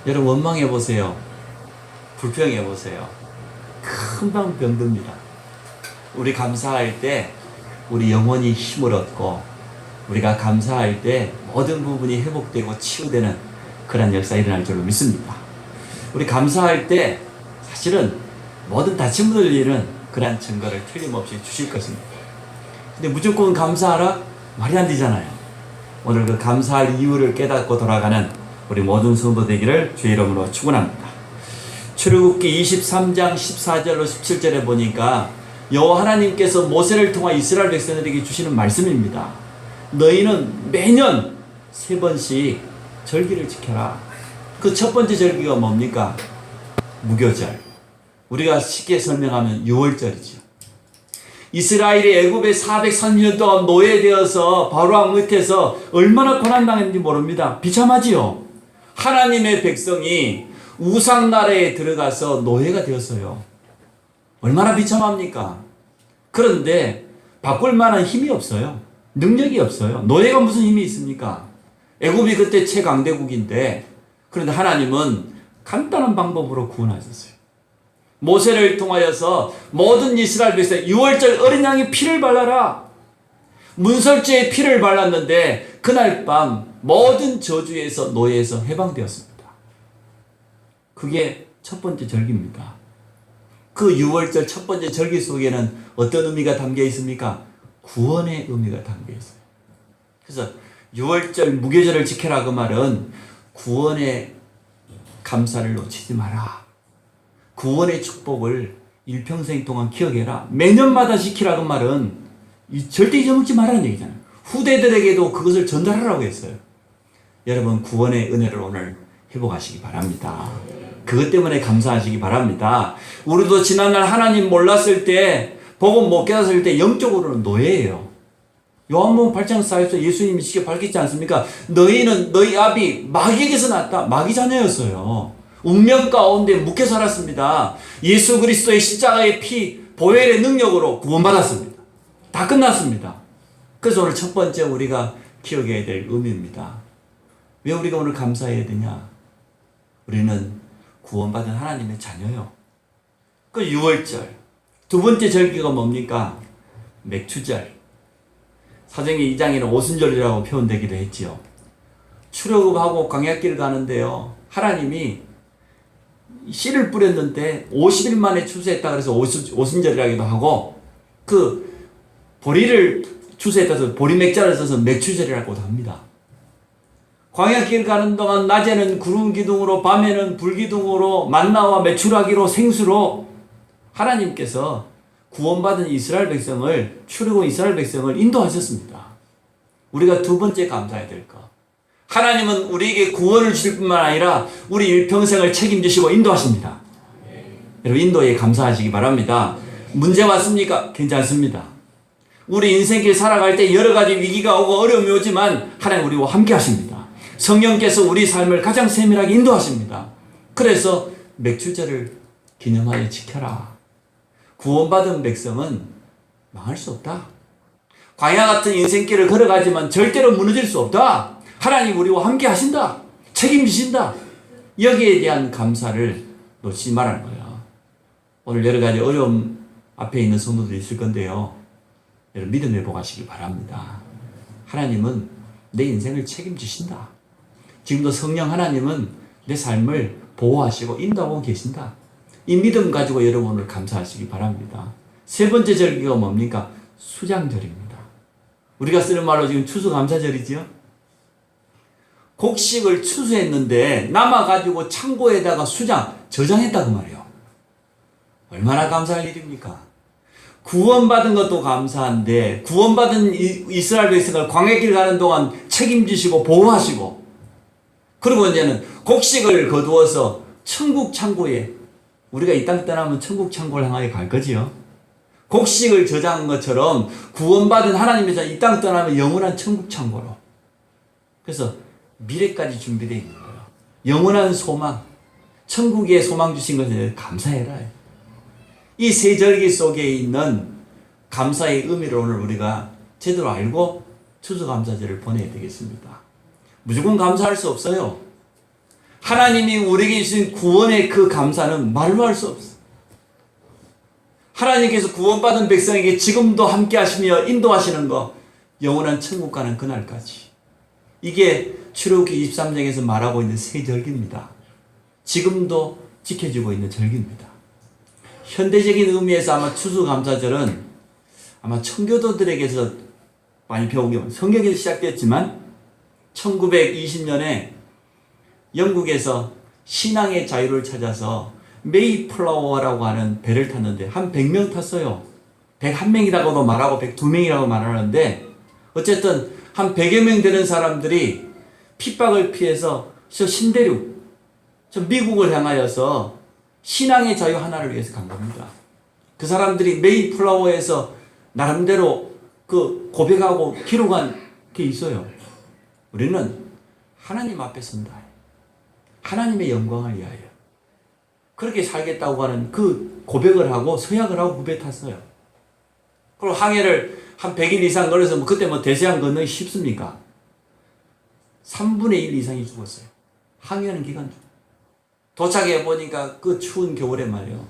여러분 원망해 보세요. 불평해 보세요. 금방 병듭니다. 우리 감사할 때 우리 영혼이 힘을 얻고 우리가 감사할 때 모든 부분이 회복되고 치유되는 그런 역사가 일어날 줄로 믿습니다. 우리 감사할 때 사실은 모든 다친 분을 위해는 그러한 증거를 틀림없이 주실 것입니다. 근데 무조건 감사하라? 말이 안 되잖아요. 오늘 그 감사할 이유를 깨닫고 돌아가는 우리 모든 성도 되기를 주의 이름으로 축원합니다. 출애굽기 23장 14절로 17절에 보니까 여호와 하나님께서 모세를 통해 이스라엘 백성들에게 주시는 말씀입니다. 너희는 매년 3번씩 절기를 지켜라. 그 첫 번째 절기가 뭡니까? 무교절. 우리가 쉽게 설명하면 유월절이죠. 이스라엘이 애굽에 430년 동안 노예되어서 바로왕 밑에서 얼마나 고난당했는지 모릅니다. 비참하지요. 하나님의 백성이 우상나라에 들어가서 노예가 되었어요. 얼마나 비참합니까? 그런데 바꿀 만한 힘이 없어요. 능력이 없어요. 노예가 무슨 힘이 있습니까? 애굽이 그때 최강대국인데, 그런데 하나님은 간단한 방법으로 구원하셨어요. 모세를 통하여서 모든 이스라엘 백성 6월절 어린 양의 피를 발라라. 문설주의 피를 발랐는데 그날 밤 모든 저주에서 노예에서 해방되었습니다. 그게 첫 번째 절기입니다. 그 6월절 첫 번째 절기 속에는 어떤 의미가 담겨 있습니까? 구원의 의미가 담겨 있어요. 그래서 6월절 무교절을 지켜라 그 말은 구원의 감사를 놓치지 마라. 구원의 축복을 일평생 동안 기억해라. 매년마다 지키라 그 말은 절대 잊어먹지 말라는 얘기잖아요. 후대들에게도 그것을 전달하라고 했어요. 여러분 구원의 은혜를 오늘 회복하시기 바랍니다. 그것 때문에 감사하시기 바랍니다. 우리도 지난날 하나님 몰랐을 때, 복음 못 깨달았을 때 영적으로는 노예예요. 요한복음 8장 4절에서 예수님이 쉽게 밝혔지 않습니까? 너희는 너희 아비 마귀에게서 났다. 마귀 자녀였어요. 운명 가운데 묵혀 살았습니다. 예수 그리스도의 십자가의 피, 보혈의 능력으로 구원받았습니다. 다 끝났습니다. 그래서 오늘 첫 번째 우리가 기억해야 될 의미입니다. 왜 우리가 오늘 감사해야 되냐? 우리는 구원받은 하나님의 자녀요. 그 6월절. 두 번째 절기가 뭡니까? 맥추절. 사정기 2장에는 오순절이라고 표현되기도 했지요. 출애굽하고 광야길을 가는데요. 하나님이 씨를 뿌렸는데 50일 만에 추수했다 그래서 오순절이라기도 하고, 그 보리를 추수했다 해서 보리맥자를 써서 맥추절이라고도 합니다. 광야길 가는 동안 낮에는 구름 기둥으로 밤에는 불 기둥으로 만나와 메추라기로 생수로 하나님께서 구원받은 이스라엘 백성을, 출애굽 이스라엘 백성을 인도하셨습니다. 우리가 두 번째 감사해야 될 것. 하나님은 우리에게 구원을 주실 뿐만 아니라 우리 일평생을 책임지시고 인도하십니다. 여러분 인도에 감사하시기 바랍니다. 문제 왔습니까? 괜찮습니다. 우리 인생길 살아갈 때 여러 가지 위기가 오고 어려움이 오지만 하나님 우리와 함께 하십니다. 성령께서 우리 삶을 가장 세밀하게 인도하십니다. 그래서 맥추절을 기념하여 지켜라. 구원받은 백성은 망할 수 없다. 광야 같은 인생길을 걸어가지만 절대로 무너질 수 없다. 하나님 우리와 함께 하신다. 책임지신다. 여기에 대한 감사를 놓치지 말라는 거예요. 오늘 여러 가지 어려움 앞에 있는 성도들이 있을 건데요. 여러분 믿음 회복하시기 바랍니다. 하나님은 내 인생을 책임지신다. 지금도 성령 하나님은 내 삶을 보호하시고 인도하고 계신다. 이 믿음 가지고 여러분 오늘 감사하시기 바랍니다. 세 번째 절기가 뭡니까? 수장절입니다. 우리가 쓰는 말로 지금 추수감사절이지요. 곡식을 추수했는데 남아가지고 창고에다가 저장했다 그 말이에요. 얼마나 감사할 일입니까? 구원받은 것도 감사한데 구원받은 이스라엘 백성을 광야길 가는 동안 책임지시고 보호하시고, 그리고 이제는 곡식을 거두어서 천국 창고에, 우리가 이 땅 떠나면 천국 창고를 향하여 갈 거지요. 곡식을 저장한 것처럼 구원받은 하나님에서 이 땅 떠나면 영원한 천국 창고로. 그래서 미래까지 준비되어 있는 거예요. 영원한 소망, 천국의 소망 주신 것에 감사해라. 이 세 절기 속에 있는 감사의 의미를 오늘 우리가 제대로 알고 추수감사절을 보내야 되겠습니다. 무조건 감사할 수 없어요. 하나님이 우리에게 주신 구원의 그 감사는 말로 할 수 없어. 하나님께서 구원받은 백성에게 지금도 함께 하시며 인도하시는 거, 영원한 천국 가는 그날까지. 이게 출애굽기 23장에서 말하고 있는 새 절기입니다. 지금도 지켜지고 있는 절기입니다. 현대적인 의미에서 아마 추수감사절은 아마 청교도들에게서 많이 배운 게 성경에서 시작됐지만 1920년에 영국에서 신앙의 자유를 찾아서 메이플라워라고 하는 배를 탔는데 한 100명 탔어요. 101명이라고도 말하고 102명이라고 말하는데 어쨌든 한 100여 명 되는 사람들이 핍박을 피해서 저 신대륙, 저 미국을 향하여서 신앙의 자유 하나를 위해서 간 겁니다. 그 사람들이 메이플라워에서 나름대로 그 고백하고 기록한 게 있어요. 우리는 하나님 앞에 선다. 하나님의 영광을 위하여. 그렇게 살겠다고 하는 그 고백을 하고 서약을 하고 구배 탔어요. 그리고 항해를 한 100일 이상 걸어서 그때 대서양 건너기 쉽습니까? 3분의 1 이상이 죽었어요. 항해하는 기간 중. 도착해 보니까 그 추운 겨울에 말이에요.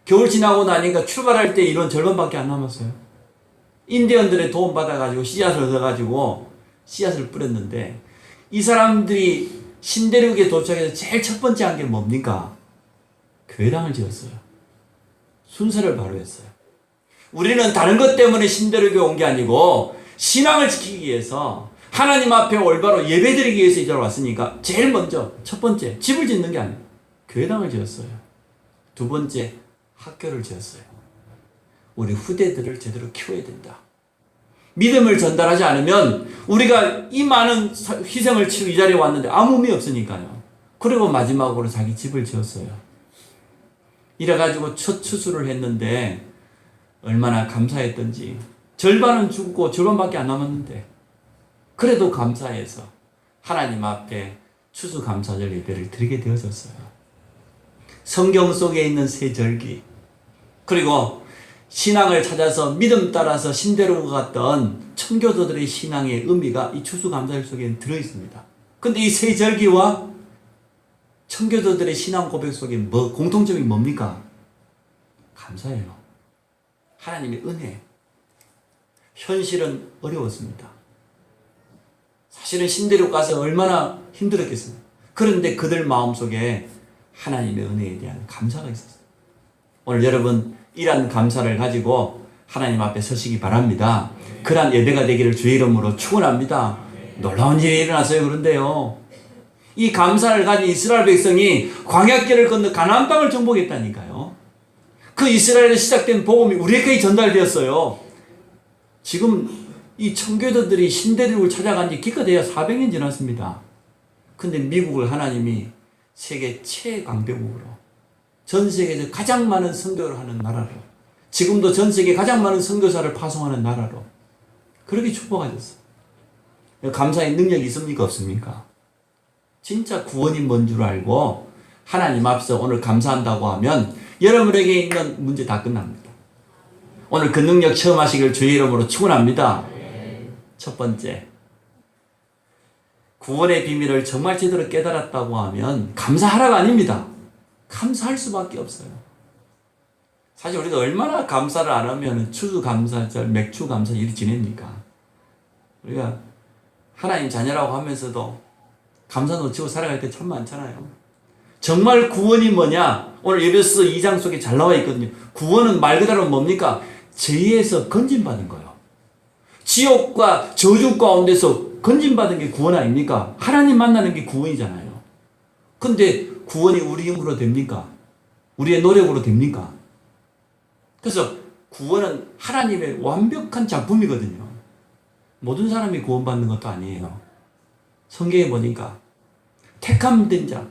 겨울 지나고 나니까 출발할 때 이런 절반밖에 안 남았어요. 인디언들의 도움 받아가지고 씨앗을 얻어가지고 씨앗을 뿌렸는데 이 사람들이 신대륙에 도착해서 제일 첫 번째 한 게 뭡니까? 교회당을 지었어요. 순서를 바로 했어요. 우리는 다른 것 때문에 신대륙에 온 게 아니고 신앙을 지키기 위해서 하나님 앞에 올바로 예배드리기 위해서 이자로 왔으니까 제일 먼저 첫 번째 집을 짓는 게 아니에요. 교회당을 지었어요. 두 번째 학교를 지었어요. 우리 후대들을 제대로 키워야 된다. 믿음을 전달하지 않으면 우리가 이 많은 희생을 치르고 이 자리에 왔는데 아무 의미 없으니까요. 그리고 마지막으로 자기 집을 지었어요. 이래가지고 첫 추수를 했는데 얼마나 감사했던지. 절반은 죽고 절반밖에 안 남았는데 그래도 감사해서 하나님 앞에 추수감사절 예배를 드리게 되어졌어요. 성경 속에 있는 새 절기, 그리고 신앙을 찾아서 믿음 따라서 신대로 갔던 청교도들의 신앙의 의미가 이 추수감사절 속에 들어있습니다. 근데 이 새 절기와 청교도들의 신앙 고백 속에 공통점이 뭡니까? 감사해요. 하나님의 은혜. 현실은 어려웠습니다. 사실은 신대륙 가서 얼마나 힘들었겠습니까? 그런데 그들 마음속에 하나님의 은혜에 대한 감사가 있었어요. 오늘 여러분 이러한 감사를 가지고 하나님 앞에 서시기 바랍니다. 그러한 예배가 되기를 주의 이름으로 축원합니다. 놀라운 일이 일어났어요. 그런데요, 이 감사를 가진 이스라엘 백성이 광야길을 건너 가나안 땅을 정복했다니까요. 그 이스라엘에 시작된 복음이 우리에게 전달되었어요. 지금 이 청교도들이 신대륙을 찾아간 지 기껏해야 400년 지났습니다. 근데 미국을 하나님이 세계 최강대국으로, 전 세계에서 가장 많은 선교를 하는 나라로, 지금도 전 세계 가장 많은 선교사를 파송하는 나라로 그렇게 축복하셨어요. 감사의 능력이 있습니까? 없습니까? 진짜 구원이 뭔 줄 알고 하나님 앞에서 오늘 감사한다고 하면 여러분에게 있는 문제 다 끝납니다. 오늘 그 능력 체험하시길 주의 이름으로 축원합니다. 첫 번째, 구원의 비밀을 정말 제대로 깨달았다고 하면 감사하라가 아닙니다. 감사할 수밖에 없어요. 사실 우리가 얼마나 감사를 안 하면 추수감사절, 맥추감사 일이 지냅니까? 우리가 하나님 자녀라고 하면서도 감사 놓치고 살아갈 때 참 많잖아요. 정말 구원이 뭐냐? 오늘 에베소 2장 속에 잘 나와 있거든요. 구원은 말 그대로 뭡니까? 죄에서 건진받은 거예요. 지옥과 저주 가운데서 건진받은 게 구원 아닙니까? 하나님 만나는 게 구원이잖아요. 근데 구원이 우리 힘으로 됩니까? 우리의 노력으로 됩니까? 그래서 구원은 하나님의 완벽한 작품이거든요. 모든 사람이 구원받는 것도 아니에요. 성경에 보니까 택함된 자,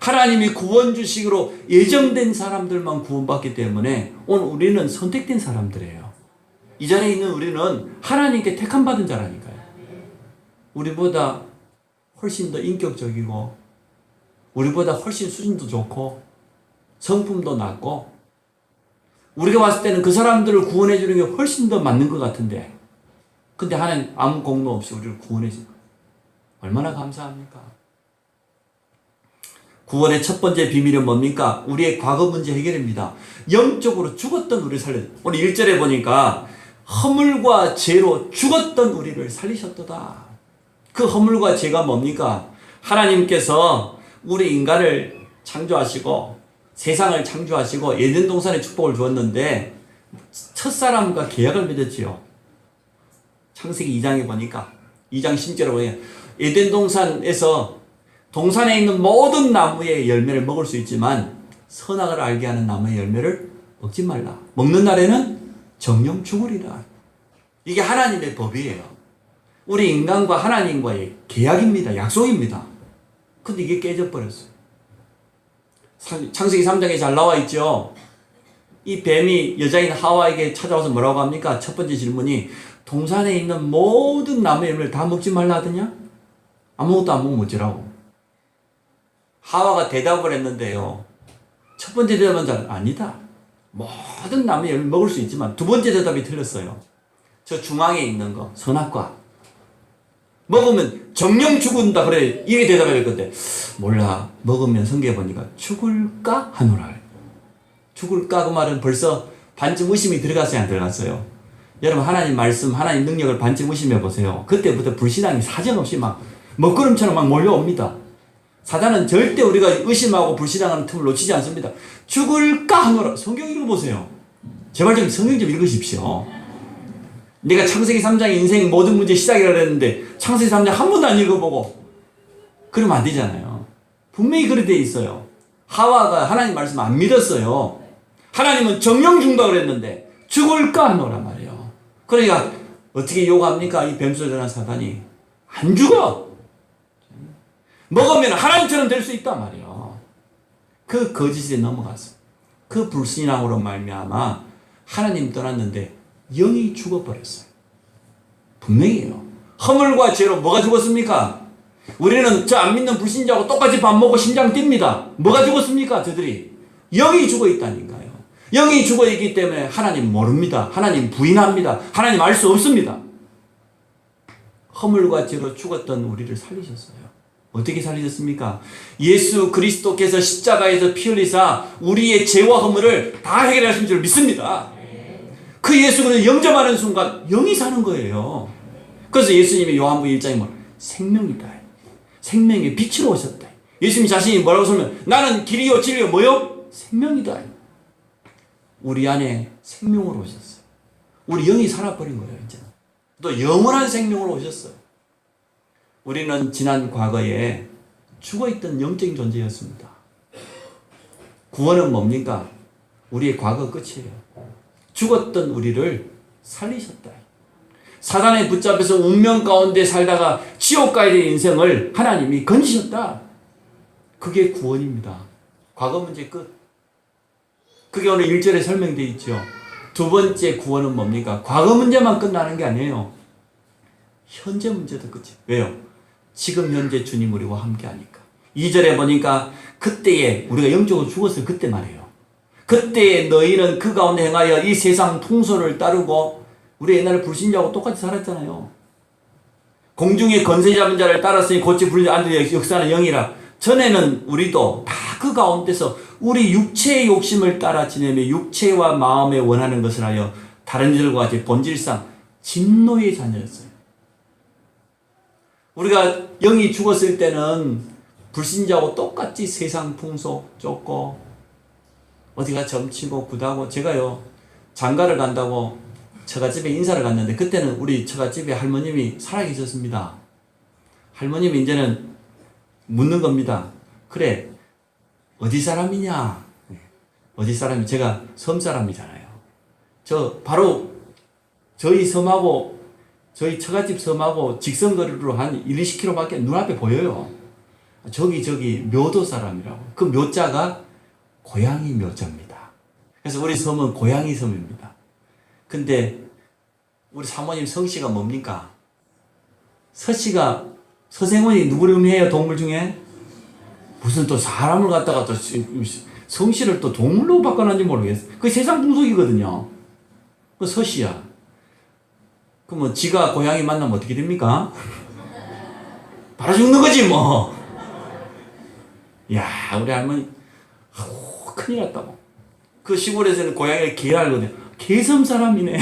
하나님이 구원 주식으로 예정된 사람들만 구원받기 때문에 오늘 우리는 선택된 사람들이에요. 이 자리에 있는 우리는 하나님께 택함받은 자라니까요. 우리보다 훨씬 더 인격적이고 우리보다 훨씬 수준도 좋고 성품도 낮고 우리가 봤을 때는 그 사람들을 구원해 주는 게 훨씬 더 맞는 것 같은데, 근데 하나님 아무 공로 없이 우리를 구원해 주는 거예요. 얼마나 감사합니까? 구원의 첫 번째 비밀은 뭡니까? 우리의 과거 문제 해결입니다. 영적으로 죽었던 우리를 살려. 오늘 1절에 보니까 허물과 죄로 죽었던 우리를 살리셨도다. 그 허물과 죄가 뭡니까? 하나님께서 우리 인간을 창조하시고 세상을 창조하시고 에덴 동산의 축복을 주었는데 첫사람과 계약을 맺었지요. 창세기 2장에 보니까 2장 10절에 보니까 에덴 동산에서 동산에 있는 모든 나무의 열매를 먹을 수 있지만 선악을 알게 하는 나무의 열매를 먹지 말라. 먹는 날에는 정령 죽으리라. 이게 하나님의 법이에요. 우리 인간과 하나님과의 계약입니다. 약속입니다. 근데 이게 깨져버렸어요. 창세기 3장에 잘 나와 있죠. 이 뱀이 여자인 하와에게 찾아와서 뭐라고 합니까? 첫 번째 질문이 동산에 있는 모든 나무의 열매를 다 먹지 말라 하더냐? 아무것도 안 먹으면 어쩌라고? 하와가 대답을 했는데요. 첫 번째 대답은 아니다. 모든 나무의 열매를 먹을 수 있지만 두 번째 대답이 틀렸어요. 저 중앙에 있는 거, 선악과. 먹으면 정령 죽은다 그래. 이게 대답을 했건데 몰라. 먹으면 성경에 보니까 죽을까 하노라. 죽을까 그 말은 벌써 반쯤 의심이 들어갔어요, 안 들어갔어요? 여러분 하나님 말씀, 하나님 능력을 반쯤 의심해 보세요. 그때부터 불신앙이 사정없이 막 먹구름처럼 막 몰려옵니다. 사단은 절대 우리가 의심하고 불신앙하는 틈을 놓치지 않습니다. 죽을까 하노라. 성경 읽어보세요. 제발 좀 성경 좀 읽으십시오. 내가 창세기 3장의 인생 모든 문제 시작이라고 했는데 창세기 3장 한 번도 안 읽어보고 그러면 안 되잖아요. 분명히 그렇게 돼 있어요. 하와가 하나님 말씀 안 믿었어요. 하나님은 정령 죽는다고 그랬는데 죽을까 하노라 말이에요. 그러니까 어떻게 요구합니까? 이 뱀소리라는 사단이 안 죽어. 먹으면 하나님처럼 될 수 있단 말이에요. 그 거짓에 넘어갔어. 그 불신앙으로 말미암아 하나님 떠났는데 영이 죽어버렸어요. 분명해요. 허물과 죄로 뭐가 죽었습니까? 우리는 저 안 믿는 불신자하고 똑같이 밥 먹고 심장 뜁니다. 뭐가 죽었습니까? 저들이 영이 죽어 있다니까요. 영이 죽어 있기 때문에 하나님 모릅니다. 하나님 부인합니다. 하나님 알 수 없습니다. 허물과 죄로 죽었던 우리를 살리셨어요. 어떻게 살리셨습니까? 예수 그리스도께서 십자가에서 피 흘리사 우리의 죄와 허물을 다 해결하신 줄 믿습니다. 그 예수를 영접하는 순간 영이 사는 거예요. 그래서 예수님이 요한복음 1장에 뭐 생명이다. 생명의 빛으로 오셨다. 예수님 자신이 뭐라고 설명? 나는 길이요 진리요 뭐요? 생명이다. 우리 안에 생명으로 오셨어요. 우리 영이 살아버린 거예요. 이제 또 영원한 생명으로 오셨어요. 우리는 지난 과거에 죽어있던 영적인 존재였습니다. 구원은 뭡니까? 우리의 과거 끝이에요. 죽었던 우리를 살리셨다. 사단에 붙잡혀서 운명 가운데 살다가 지옥 가야 될 인생을 하나님이 건지셨다. 그게 구원입니다. 과거 문제 끝. 그게 오늘 1절에 설명되어 있죠. 두 번째 구원은 뭡니까? 과거 문제만 끝나는 게 아니에요. 현재 문제도 끝이에요. 왜요? 지금 현재 주님 우리와 함께 하니까. 2절에 보니까 그때에 우리가 영적으로 죽었을 그때 말이에요. 그때에 너희는 그 가운데 행하여 이 세상 풍소를 따르고 우리 옛날에 불신자하고 똑같이 살았잖아요. 공중의 권세 잡은 자를 따랐으니 곧지 불리 앉아 역사하는 영이라. 전에는 우리도 다 그 가운데서 우리 육체의 욕심을 따라 지내며 육체와 마음에 원하는 것을 하여 다른 이들과 같이 본질상 진노의 자녀였어요. 우리가 영이 죽었을 때는 불신자하고 똑같이 세상 풍속 쫓고 어디가 점치고 구다고. 제가요 장가를 간다고 처갓집에 인사를 갔는데 그때는 우리 처갓집에 할머님이 살아계셨습니다. 할머님이 이제는 묻는 겁니다. 그래 어디 사람이냐? 어디 사람이? 제가 섬 사람이잖아요. 저 바로 저희 섬하고 저희 처갓집 섬하고 직선거리로 한 1, 20km밖에 눈앞에 보여요. 저기 묘도 사람이라고. 그 묘자가 고양이 묘자입니다. 그래서 우리 섬은 고양이 섬입니다. 근데 우리 사모님 성씨가 뭡니까? 서씨가 서생원이 누구를 의미해요? 동물 중에? 무슨 또 사람을 갖다가 또 성씨를 또 동물로 바꿔놨는지 모르겠어요. 그게 세상 풍속이거든요. 그 서씨야. 그러면 지가 고양이 만나면 어떻게 됩니까? 바로 죽는 거지 뭐. 야, 우리 할머니, 아우, 큰일 났다고. 그 시골에서는 고양이를 개라 하거든요. 개섬 사람이네.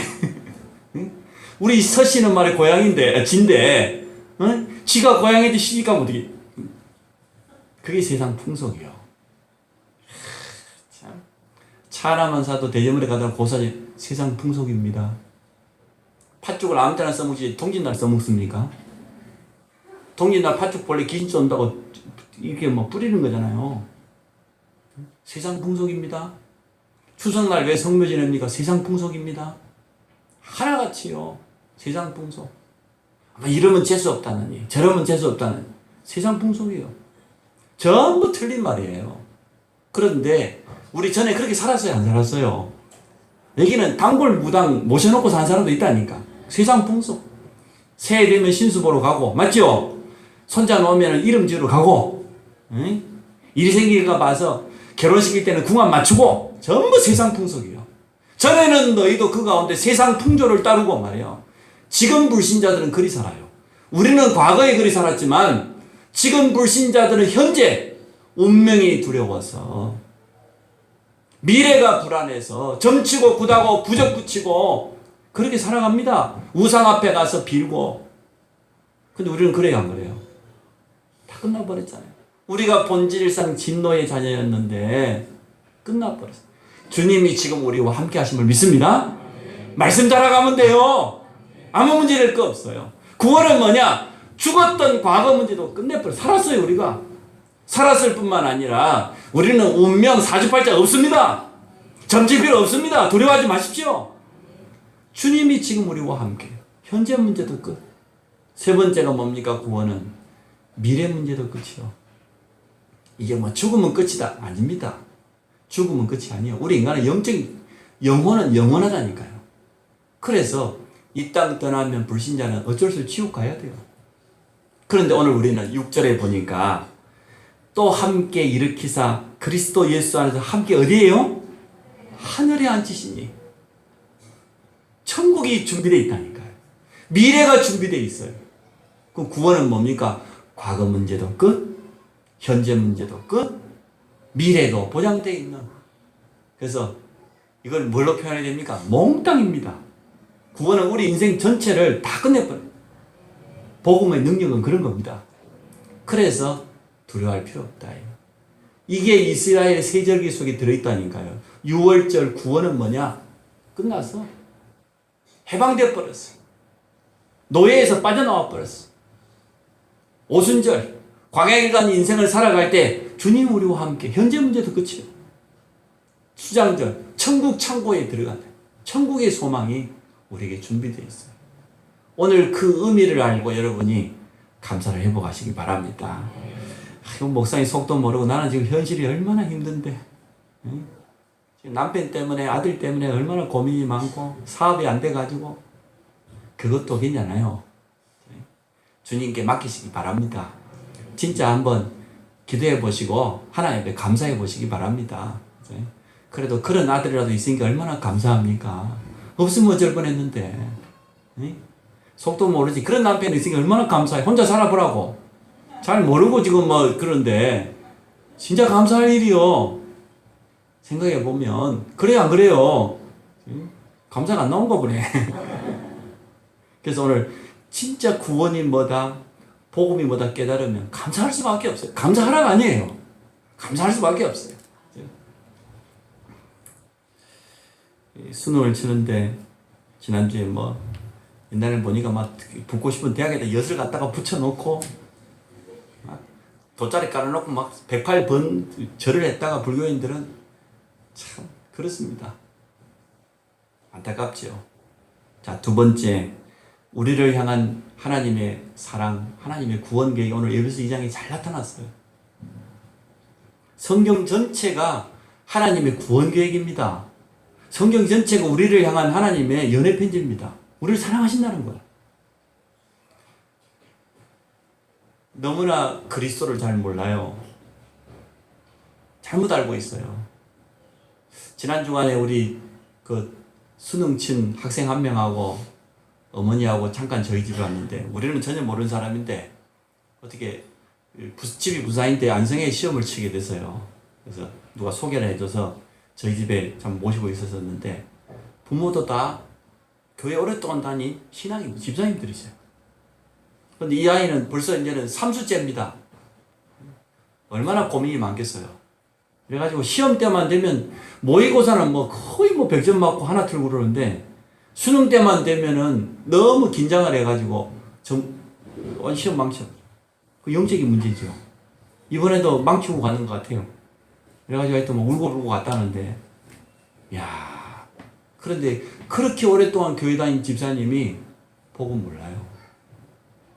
응? 우리 서씨는 말에 고양인데, 진데, 응? 지가 고양이한테 시집가면 어떻게. 그게 세상 풍속이요. 참. 차 하나만 사도 대저물에 가다 고사지 세상 풍속입니다. 팥죽을 아무 때나 써먹지 통진날 써먹습니까? 통진날 팥죽 본래 귀신 쏜다고 이렇게 뭐 뿌리는 거잖아요. 세상 풍속입니다. 추석날 왜 성묘 지냅니까? 세상 풍속입니다. 하나같이요. 세상 풍속. 이러면 재수 없다느니 저러면 재수 없다느니 세상 풍속이에요. 전부 틀린 말이에요. 그런데 우리 전에 그렇게 살았어요? 안 살았어요? 여기는 단골 무당 모셔놓고 산 사람도 있다니까. 세상 풍속. 새해 되면 신수 보러 가고 맞죠? 손자 놓으면 이름 지으러 가고 응? 일 생기가 봐서 결혼시킬 때는 궁합 맞추고 전부 세상 풍속이에요. 전에는 너희도 그 가운데 세상 풍조를 따르고 말이에요. 지금 불신자들은 그리 살아요. 우리는 과거에 그리 살았지만 지금 불신자들은 현재 운명이 두려워서 미래가 불안해서 점치고 굳하고 부적 붙이고 그렇게 살아갑니다. 우상 앞에 가서 빌고. 근데 우리는 그래요, 안 그래요? 다 끝나버렸잖아요. 우리가 본질상 진노의 자녀였는데 끝나버렸어요. 주님이 지금 우리와 함께 하심을 믿습니다. 말씀 따라가면 돼요. 아무 문제 될 거 없어요. 구원은 뭐냐? 죽었던 과거 문제도 끝내버려. 살았어요, 우리가. 살았을 뿐만 아니라 우리는 운명 사주팔자 없습니다. 점칠 필요 없습니다. 두려워하지 마십시오. 주님이 지금 우리와 함께. 현재 문제도 끝. 세 번째가 뭡니까? 구원은 미래 문제도 끝이요. 이게 뭐 죽으면 끝이다. 아닙니다. 죽으면 끝이 아니에요. 우리 인간은 영혼은 영원하다니까요. 그래서 이 땅 떠나면 불신자는 어쩔 수 없이 지옥 가야 돼요. 그런데 오늘 우리는 6절에 보니까 또 함께 일으키사 그리스도 예수 안에서 함께 어디에요? 하늘에 앉히시니. 천국이 준비되어 있다니까요. 미래가 준비되어 있어요. 그럼 구원은 뭡니까? 과거 문제도 끝, 현재 문제도 끝, 미래도 보장되어 있는. 그래서 이걸 뭘로 표현해야 됩니까? 몽땅입니다. 구원은 우리 인생 전체를 다 끝내버려요. 복음의 능력은 그런 겁니다. 그래서 두려워할 필요 없다. 이게 이스라엘 세절기 속에 들어있다니까요. 6월절 구원은 뭐냐? 끝났어. 해방되어 버렸어. 노예에서 빠져나와 버렸어. 오순절 광야일간 인생을 살아갈 때 주님 우리와 함께. 현재 문제도 끝이에요. 수장절 천국 창고에 들어간다. 천국의 소망이 우리에게 준비되어 있어요. 오늘 그 의미를 알고 여러분이 감사를 해보가시기 바랍니다. 목사님 속도 모르고 나는 지금 현실이 얼마나 힘든데, 응? 지금 남편 때문에 아들 때문에 얼마나 고민이 많고 사업이 안 돼가지고 그것도 괜찮아요. 주님께 맡기시기 바랍니다. 진짜 한번 기도해 보시고 하나님께 감사해 보시기 바랍니다. 그래도 그런 아들이라도 있으니까 얼마나 감사합니까? 없으면 어쩔 뻔했는데. 속도 모르지. 그런 남편이 있으니까 얼마나 감사해. 혼자 살아보라고. 잘 모르고 지금 뭐 그런데 진짜 감사할 일이요. 생각해 보면 그래요, 안 그래요? 감사가 안 나온 거 보네. 그래서 오늘 진짜 구원이 뭐다, 복음이 뭐다 깨달으면 감사할 수밖에 없어요. 감사하라가 아니에요. 감사할 수밖에 없어요. 수능을 치는데 지난주에 뭐 옛날에 보니까 막 붙고 싶은 대학에다 엿을 갖다가 붙여놓고 돗자리 깔아놓고 막 108번 절을 했다가 불교인들은 참 그렇습니다. 안타깝죠. 자, 두 번째, 우리를 향한 하나님의 사랑, 하나님의 구원 계획이 오늘 에베소 2장에 잘 나타났어요. 성경 전체가 하나님의 구원 계획입니다. 성경 전체가 우리를 향한 하나님의 연애 편지입니다. 우리를 사랑하신다는 거야. 너무나 그리스도를 잘 몰라요. 잘못 알고 있어요. 지난 주간에 우리 그 수능 친 학생 한 명하고 어머니하고 잠깐 저희 집에 왔는데 우리는 전혀 모르는 사람인데 어떻게 집이 부산인데 안성에 시험을 치게 됐어요. 그래서 누가 소개를 해줘서 저희 집에 참 모시고 있었는데 부모도 다 교회 오랫동안 다닌 신앙인 집사님들이세요. 근데 이 아이는 벌써 이제는 3수째입니다. 얼마나 고민이 많겠어요. 그래가지고 시험 때만 되면 모의고사는 뭐 거의 뭐 100점 맞고 하나 틀고 그러는데 수능 때만 되면은 너무 긴장을 해가지고 시험 망쳐. 그 영적인 문제죠. 이번에도 망치고 가는 것 같아요. 그래가지고 하여튼 뭐 울고 갔다는데, 야, 그런데 그렇게 오랫동안 교회 다닌 집사님이 복음 몰라요.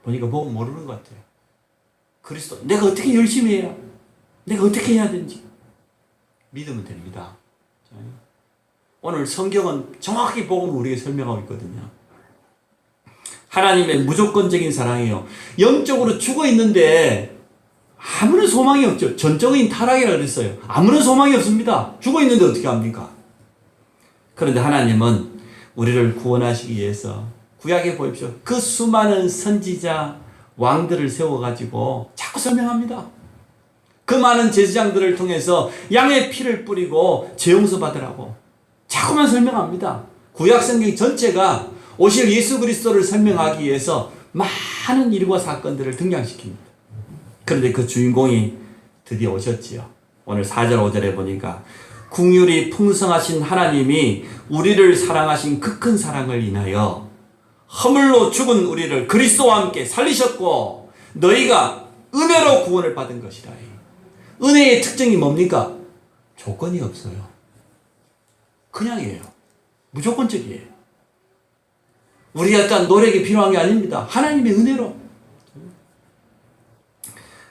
보니까 복음 모르는 것 같아요. 그리스도, 내가 어떻게 열심히 해야, 내가 어떻게 해야 되는지 믿으면 됩니다. 오늘 성경은 정확히 복음을 우리에게 설명하고 있거든요. 하나님의 무조건적인 사랑이요. 영적으로 죽어 있는데 아무런 소망이 없죠. 전적인 타락이라고 그랬어요. 아무런 소망이 없습니다. 죽어 있는데 어떻게 합니까? 그런데 하나님은 우리를 구원하시기 위해서 구약에 보십시오. 그 수많은 선지자, 왕들을 세워가지고 자꾸 설명합니다. 그 많은 제사장들을 통해서 양의 피를 뿌리고 죄용서 받으라고 자꾸만 설명합니다. 구약 성경 전체가 오실 예수 그리스도를 설명하기 위해서 많은 일과 사건들을 등장시킵니다. 그런데 그 주인공이 드디어 오셨지요. 오늘 4절 5절에 보니까 긍휼이 풍성하신 하나님이 우리를 사랑하신 그 큰 사랑을 인하여 허물로 죽은 우리를 그리스도와 함께 살리셨고 너희가 은혜로 구원을 받은 것이라. 은혜의 특징이 뭡니까? 조건이 없어요. 그냥이에요. 무조건적이에요. 우리 어떤 노력이 필요한 게 아닙니다. 하나님의 은혜로.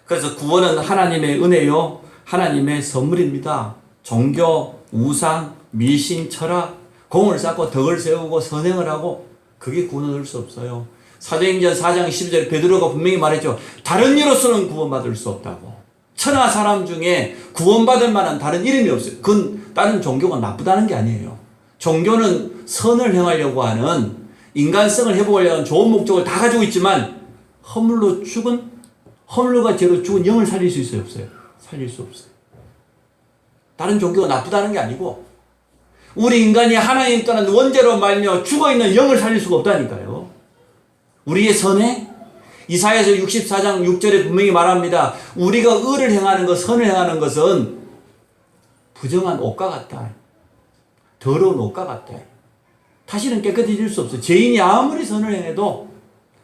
그래서 구원은 하나님의 은혜요, 하나님의 선물입니다. 종교, 우상, 미신, 철학, 공을 쌓고 덕을 세우고 선행을 하고 그게 구원을 얻을 수 없어요. 사도행전 4장 12절에 베드로가 분명히 말했죠. 다른 이로서는 구원받을 수 없다고. 천하 사람 중에 구원받을 만한 다른 이름이 없어요. 그건 다른 종교가 나쁘다는 게 아니에요. 종교는 선을 행하려고 하는 인간성을 회복하려고 하는 좋은 목적을 다 가지고 있지만 허물과 죄로 죽은 영을 살릴 수 있어요? 없어요? 살릴 수 없어요. 다른 종교가 나쁘다는 게 아니고 우리 인간이 하나님 떠난 원죄로 말며 죽어있는 영을 살릴 수가 없다니까요. 우리의 선에 이사야서 64장 6절에 분명히 말합니다. 우리가 의를 행하는 것, 선을 행하는 것은 부정한 옷과 같다. 더러운 옷과 같다. 다시는 깨끗해질 수 없어요. 죄인이 아무리 선을 행해도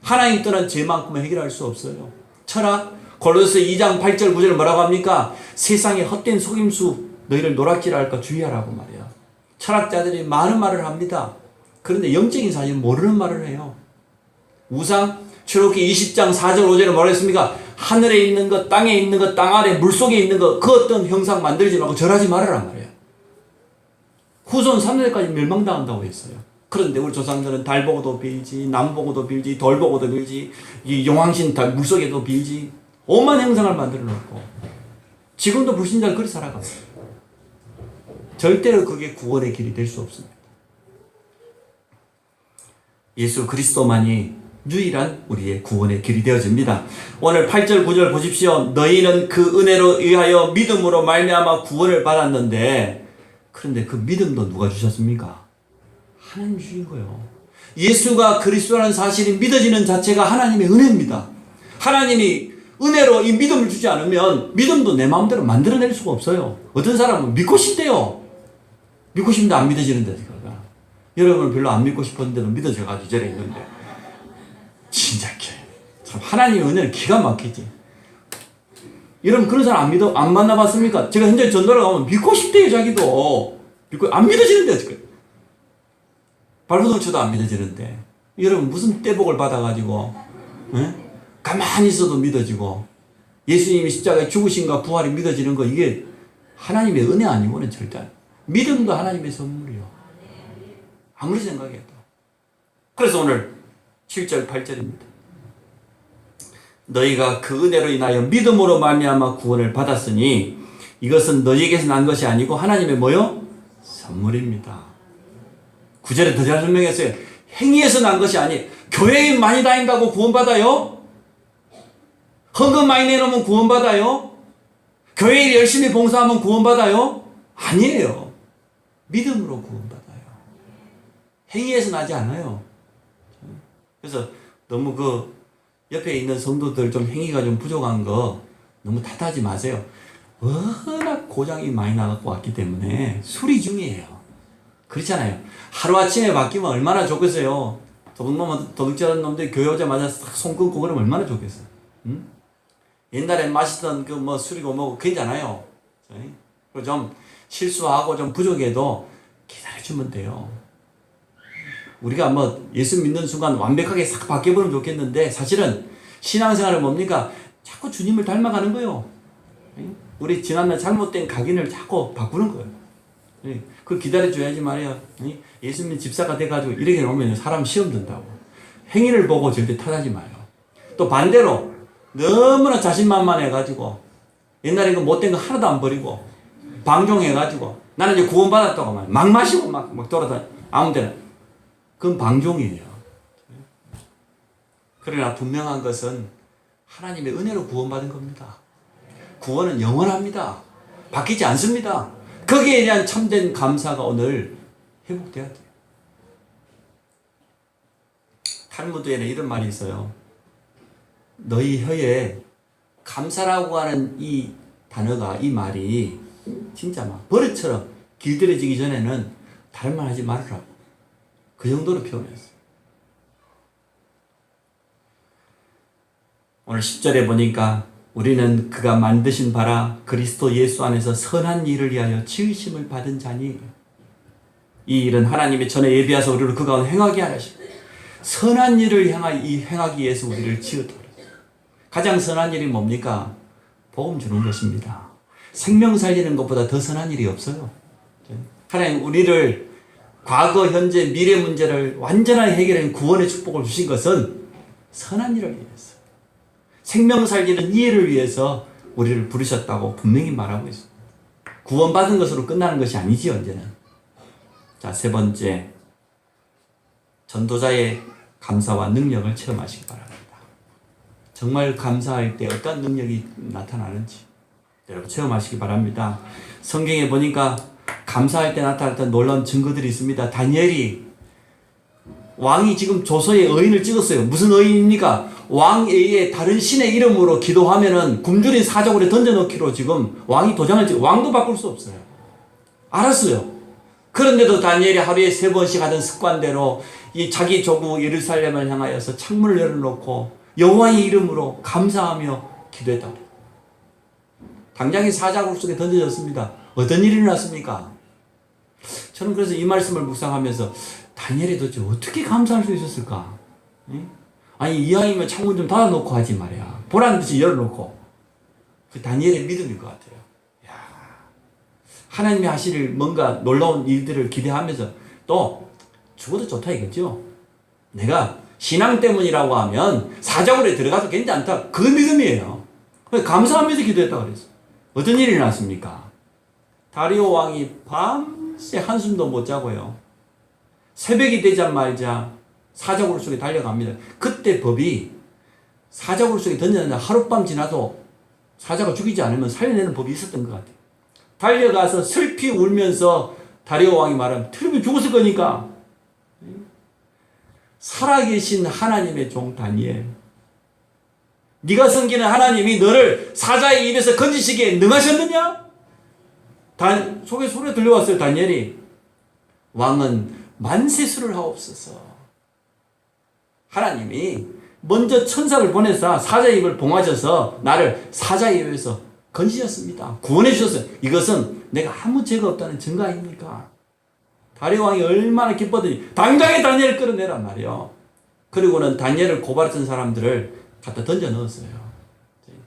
하나님 떠난 죄만큼은 해결할 수 없어요. 철학, 골로새 2장 8절 9절 뭐라고 합니까? 세상에 헛된 속임수 너희를 노략질할까 주의하라고 말이야. 철학자들이 많은 말을 합니다. 그런데 영적인 사실은 모르는 말을 해요. 우상, 출애굽기 20장 4절 5절에 뭐라 했습니까? 하늘에 있는 것, 땅에 있는 것, 땅 아래 물속에 있는 것, 그 어떤 형상 만들지 말고 절하지 말아란 말이에요. 후손 3대까지 멸망당한다고 했어요. 그런데 우리 조상들은 달 보고도 빌지, 남 보고도 빌지, 돌 보고도 빌지, 이 용왕신 물속에도 빌지, 오만 형상을 만들어 놓고 지금도 불신자를 그리 살아가요. 절대로 그게 구원의 길이 될 수 없습니다. 예수 그리스도만이 유일한 우리의 구원의 길이 되어집니다. 오늘 8절 9절 보십시오. 너희는 그 은혜로 의하여 믿음으로 말미암아 구원을 받았는데 그런데 그 믿음도 누가 주셨습니까? 하나님 주신 거예요. 예수가 그리스도라는 사실이 믿어지는 자체가 하나님의 은혜입니다. 하나님이 은혜로 이 믿음을 주지 않으면 믿음도 내 마음대로 만들어낼 수가 없어요. 어떤 사람은 믿고 싶대요. 믿고 싶은데 안 믿어지는데 여러분은 별로 안 믿고 싶었는데도 믿어져가지고 저래 있는데 진짜 참 하나님의 은혜는 기가 막히지. 여러분 그런 사람 안 만나봤습니까? 제가 현재 전도를 가면 믿고 싶대요. 자기도 믿고 안 믿어지는데 지금 발버둥 쳐도 안 믿어지는데 여러분 무슨 떼복을 받아가지고 가만히 있어도 믿어지고 예수님이 십자가에 죽으신가 부활이 믿어지는 거 이게 하나님의 은혜 아니고는 절대 안. 믿음도 하나님의 선물이요. 아무리 생각해도. 그래서 오늘 7절 8절입니다. 너희가 그 은혜로 인하여 믿음으로 말미암아 구원을 받았으니 이것은 너희에게서 난 것이 아니고 하나님의 뭐요? 선물입니다. 9절에 더 잘 설명했어요. 행위에서 난 것이 아니. 교회에 많이 다닌다고 구원받아요? 헌금 많이 내놓으면 구원받아요? 교회에 열심히 봉사하면 구원받아요? 아니에요. 믿음으로 구원받아요. 행위에서 나지 않아요. 그래서 너무 그 옆에 있는 성도들 좀 행위가 좀 부족한 거 너무 탓하지 마세요. 워낙 고장이 많이 나갖고 왔기 때문에 수리 중이에요. 그렇잖아요. 하루아침에 바뀌면 얼마나 좋겠어요. 도둑질하는 놈들이 교회 오자마자 손 끊고 그러면 얼마나 좋겠어요. 응? 옛날에 마시던 그 뭐 술이고 뭐고 괜찮아요. 그리고 좀 실수하고 좀 부족해도 기다려주면 돼요. 우리가 뭐 예수 믿는 순간 완벽하게 싹 바뀌어버리면 좋겠는데 사실은 신앙생활은 뭡니까? 자꾸 주님을 닮아가는 거예요. 우리 지난날 잘못된 각인을 자꾸 바꾸는 거예요. 그걸 기다려줘야지 말이야. 예수 믿는 집사가 돼가지고 이렇게 놓으면 사람 시험 든다고. 행위를 보고 절대 탓하지 마요. 또 반대로 너무나 자신만만해가지고 옛날에 그 못된 거 하나도 안 버리고 방종해가지고 나는 이제 구원받았다고 막 마시고 막 돌아다니 아무 데나. 그건 방종이에요. 그러나 분명한 것은 하나님의 은혜로 구원받은 겁니다. 구원은 영원합니다. 바뀌지 않습니다. 거기에 대한 참된 감사가 오늘 회복돼야 돼요. 탈무드에는 이런 말이 있어요. 너희 혀에 감사라고 하는 이 단어가, 이 말이 진짜 막 버릇처럼 길들여지기 전에는 다른 말 하지 말으라고. 그 정도로 표현했어요. 오늘 10절에 보니까 우리는 그가 만드신 바라 그리스도 예수 안에서 선한 일을 위하여 지으심을 받은 자니 이 일은 하나님의 전에 예비하사 우리를 그 가운데 행하게 하시고 선한 일을 행하기 위해서 우리를 지었다. 가장 선한 일이 뭡니까? 복음 주는 것입니다. 생명 살리는 것보다 더 선한 일이 없어요. 하나님 우리를 과거, 현재, 미래 문제를 완전하게 해결하는 구원의 축복을 주신 것은 선한 일을 위해서 생명 살리는 이해를 위해서 우리를 부르셨다고 분명히 말하고 있습니다. 구원받은 것으로 끝나는 것이 아니지 언제는. 자, 세 번째 전도자의 감사와 능력을 체험하시기 바랍니다. 정말 감사할 때 어떤 능력이 나타나는지 여러분 체험하시기 바랍니다. 성경에 보니까 감사할 때 나타났던 놀라운 증거들이 있습니다. 다니엘이 왕이 지금 조서에 의인을 찍었어요. 무슨 의인입니까? 왕 외에 다른 신의 이름으로 기도하면은 굶주린 사자굴에 던져넣기로 지금 왕이 도장을 찍고 왕도 바꿀 수 없어요. 알았어요. 그런데도 다니엘이 하루에 3번씩 하던 습관대로 이 자기 조국 예루살렘을 향하여서 창문을 열어놓고 여호와의 이름으로 감사하며 기도했다. 당장에 사자굴 속에 던져졌습니다. 어떤 일이 일어났습니까? 저는 그래서 이 말씀을 묵상하면서 다니엘이 도대체 어떻게 감사할 수 있었을까? 아니 이왕이면 창문 좀 닫아놓고 하지 말이야. 보라는 듯이 열어놓고. 그 다니엘의 믿음일 것 같아요. 야, 하나님이 하실 뭔가 놀라운 일들을 기대하면서 또 죽어도 좋다 이거죠. 내가 신앙 때문이라고 하면 사자굴에 들어가도 괜찮다. 그 믿음이에요. 감사하면서 기도했다고 그랬어요. 어떤 일이 일어났습니까? 다리오 왕이 밤새 한숨도 못 자고요. 새벽이 되자마자 사자굴 속에 달려갑니다. 그때 법이 사자굴 속에 던졌는데 하룻밤 지나도 사자가 죽이지 않으면 살려내는 법이 있었던 것 같아요. 달려가서 슬피 울면서 다리오 왕이 말하면 틀리면 죽었을 거니까 살아계신 하나님의 종 다니엘, 네가 섬기는 하나님이 너를 사자의 입에서 건지시기에 능하셨느냐? 속에 소리가 들려왔어요. 다니엘이 왕은 만세수를 하옵소서. 하나님이 먼저 천사를 보내서 사자의 입을 봉하셔서 나를 사자의 입에서 건지셨습니다. 구원해 주셨어요. 이것은 내가 아무 죄가 없다는 증거 아닙니까? 다리오 왕이 얼마나 기뻤더니 당장에 다니엘을 끌어내란 말이에요. 그리고는 다니엘을 고발했던 사람들을 갖다 던져 넣었어요.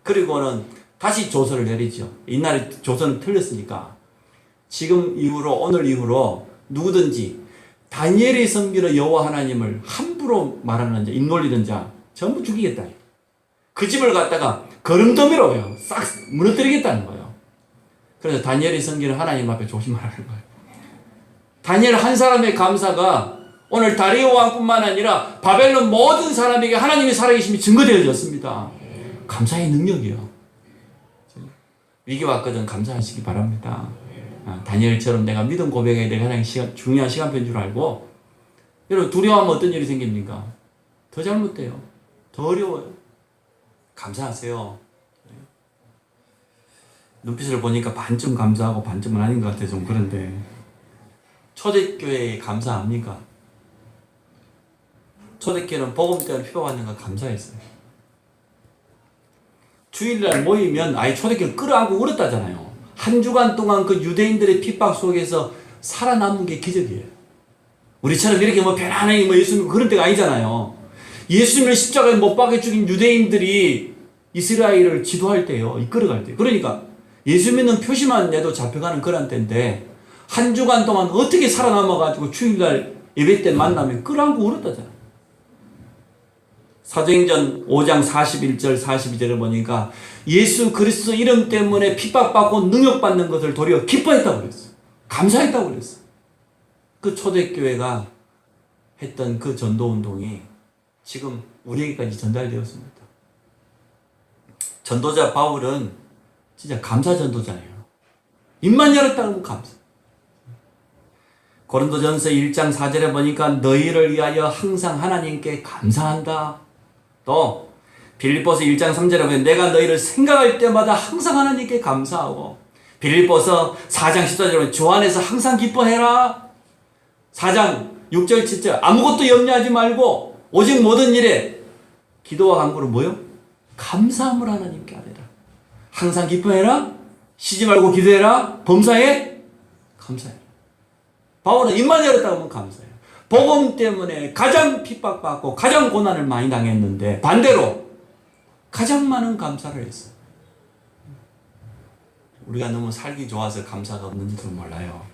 그리고는 다시 조서를 내리죠. 옛날에 조서는 틀렸으니까. 지금 이후로, 오늘 이후로 누구든지 다니엘이 섬기는 여호와 하나님을 함부로 말하는 자, 입놀리는 자 전부 죽이겠다. 그 집을 갖다가 거름더미로 싹 무너뜨리겠다는 거예요. 그래서 다니엘이 섬기는 하나님 앞에 조심하라는 거예요. 다니엘 한 사람의 감사가 오늘 다리오 왕뿐만 아니라 바벨론 모든 사람에게 하나님의 살아계심이 증거되어졌습니다. 감사의 능력이요. 위기 왔거든 감사하시기 바랍니다. 다니엘처럼 내가 믿음 고백해야 될 가장 중요한 시간표인 줄 알고, 여러분 두려워하면 어떤 일이 생깁니까? 더 잘못돼요. 더 어려워요. 감사하세요. 눈빛을 보니까 반쯤 감사하고 반쯤은 아닌 것 같아서 좀 그런데, 초대교회에 감사합니까? 초대교회는 복음 때문에 핍박받는 거 감사했어요. 주일날 모이면 아예 초대교회를 끌어안고 울었다잖아요. 한 주간 동안 그 유대인들의 핍박 속에서 살아남은 게 기적이에요. 우리처럼 이렇게 뭐 편안하게 뭐 예수님 그런 때가 아니잖아요. 예수님을 십자가에 못 박아 죽인 유대인들이 이스라엘을 지도할 때요, 이끌어갈 때. 그러니까 예수 믿는 표시만 내도 잡혀가는 그런 때인데, 한 주간 동안 어떻게 살아남아가지고 주일날 예배 때 만나면 끌어안고 울었다잖아요. 사도행전 5장 41절 42절을 보니까 예수 그리스도 이름 때문에 핍박받고 능력받는 것을 도리어 기뻐했다고 그랬어요. 감사했다고 그랬어요. 그 초대교회가 했던 그 전도운동이 지금 우리에게까지 전달되었습니다. 전도자 바울은 진짜 감사 전도자예요. 입만 열었다면 감사. 고린도전서 1장 4절에 보니까 너희를 위하여 항상 하나님께 감사한다. 또 빌립보서 1장 3절에 보면 내가 너희를 생각할 때마다 항상 하나님께 감사하고, 빌립보서 4장 14절에 보면 주 안에서 항상 기뻐해라. 4장 6절 7절 아무것도 염려하지 말고 오직 모든 일에 기도와 간구로 뭐요? 감사함을 하나님께 하리라. 항상 기뻐해라. 쉬지 말고 기도해라. 범사에 감사해라. 바울은 입만 열었다고 하면 감사해요. 복음 때문에 가장 핍박받고 가장 고난을 많이 당했는데 반대로 가장 많은 감사를 했어요. 우리가 너무 살기 좋아서 감사가 없는 줄 몰라요.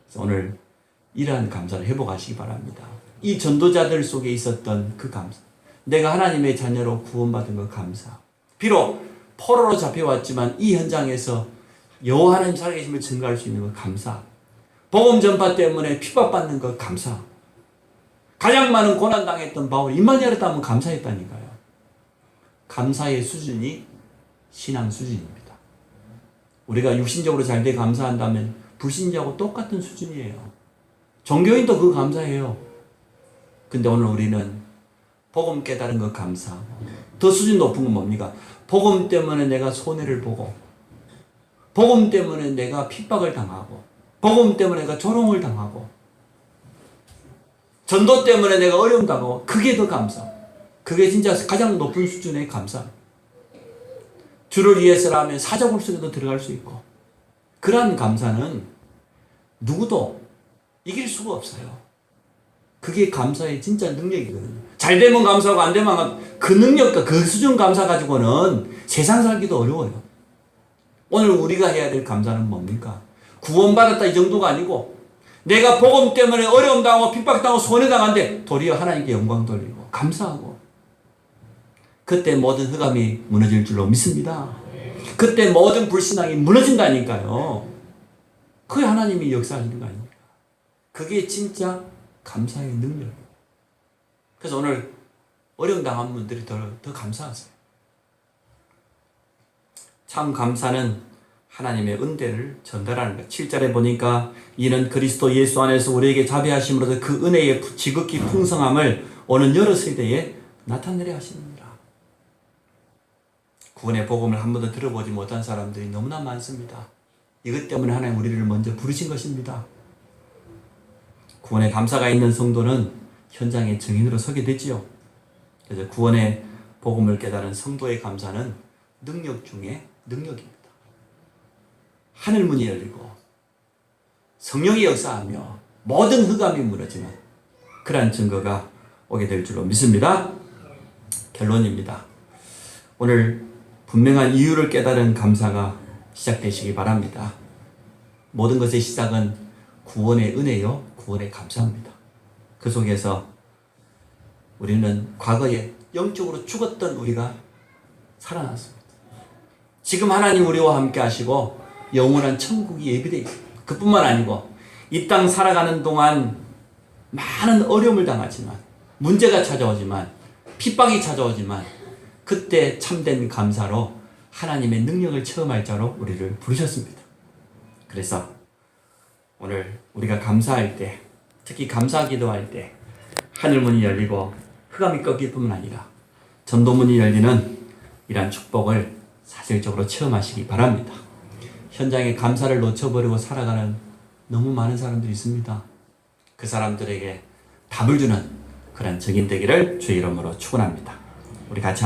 그래서 오늘 이러한 감사를 회복하시기 바랍니다. 이 전도자들 속에 있었던 그 감사, 내가 하나님의 자녀로 구원받은 것 감사. 비록 포로로 잡혀왔지만 이 현장에서 여호와 하나님 살아계심을 증거할 수 있는 것 감사. 복음 전파 때문에 핍박받는 것 감사. 가장 많은 고난당했던 바울이 입만 열었다면 감사했다니까요. 감사의 수준이 신앙 수준입니다. 우리가 육신적으로 잘 돼 감사한다면 불신자하고 똑같은 수준이에요. 종교인도 그 감사해요. 근데 오늘 우리는 복음 깨달은 것 감사하고, 더 수준 높은 건 뭡니까? 복음 때문에 내가 손해를 보고, 복음 때문에 내가 핍박을 당하고, 복음 때문에 내가 조롱을 당하고, 전도 때문에 내가 어려움 당하고, 그게 더 감사. 그게 진짜 가장 높은 수준의 감사. 주를 위해서라면 사자굴 속에도 들어갈 수 있고, 그러한 감사는 누구도 이길 수가 없어요. 그게 감사의 진짜 능력이거든요. 잘 되면 감사하고 안 되면 그 능력과 그 수준 감사 가지고는 세상 살기도 어려워요. 오늘 우리가 해야 될 감사는 뭡니까? 구원받았다 이 정도가 아니고, 내가 복음 때문에 어려움 당하고 핍박당하고 손해당한데 도리어 하나님께 영광 돌리고 감사하고, 그때 모든 흑암이 무너질 줄로 믿습니다. 그때 모든 불신앙이 무너진다니까요. 그게 하나님이 역사하시는 거 아닙니까? 그게 진짜 감사의 능력이에요. 그래서 오늘 어려움 당한 분들이 더 감사하세요. 참 감사는 하나님의 은혜를 전달하는 것. 7절에 보니까 이는 그리스도 예수 안에서 우리에게 자비하심으로써 그 은혜의 지극히 풍성함을 오는 여러 세대에 나타내려 하십니다. 구원의 복음을 한 번도 들어보지 못한 사람들이 너무나 많습니다. 이것 때문에 하나님 우리를 먼저 부르신 것입니다. 구원의 감사가 있는 성도는 현장의 증인으로 서게 되지요. 그래서 구원의 복음을 깨달은 성도의 감사는 능력 중에 능력입니다. 하늘문이 열리고 성령이 역사하며 모든 흑암이 무너지는 그러한 증거가 오게 될 줄로 믿습니다. 결론입니다. 오늘 분명한 이유를 깨달은 감사가 시작되시기 바랍니다. 모든 것의 시작은 구원의 은혜요, 구원의 감사입니다. 그 속에서 우리는 과거에 영적으로 죽었던 우리가 살아났습니다. 지금 하나님 우리와 함께 하시고 영원한 천국이 예비되어 있습니다. 그뿐만 아니고 이 땅 살아가는 동안 많은 어려움을 당하지만, 문제가 찾아오지만, 핍박이 찾아오지만, 그때 참된 감사로 하나님의 능력을 체험할 자로 우리를 부르셨습니다. 그래서 오늘 우리가 감사할 때, 특히 감사 기도할 때 하늘문이 열리고 흑암이 꺾일 뿐만 아니라 전도문이 열리는 이러한 축복을 사실적으로 체험하시기 바랍니다. 현장에 감사를 놓쳐버리고 살아가는 너무 많은 사람들이 있습니다. 그 사람들에게 답을 주는 그런 증인 되기를 주의 이름으로 축원합니다. 우리 같이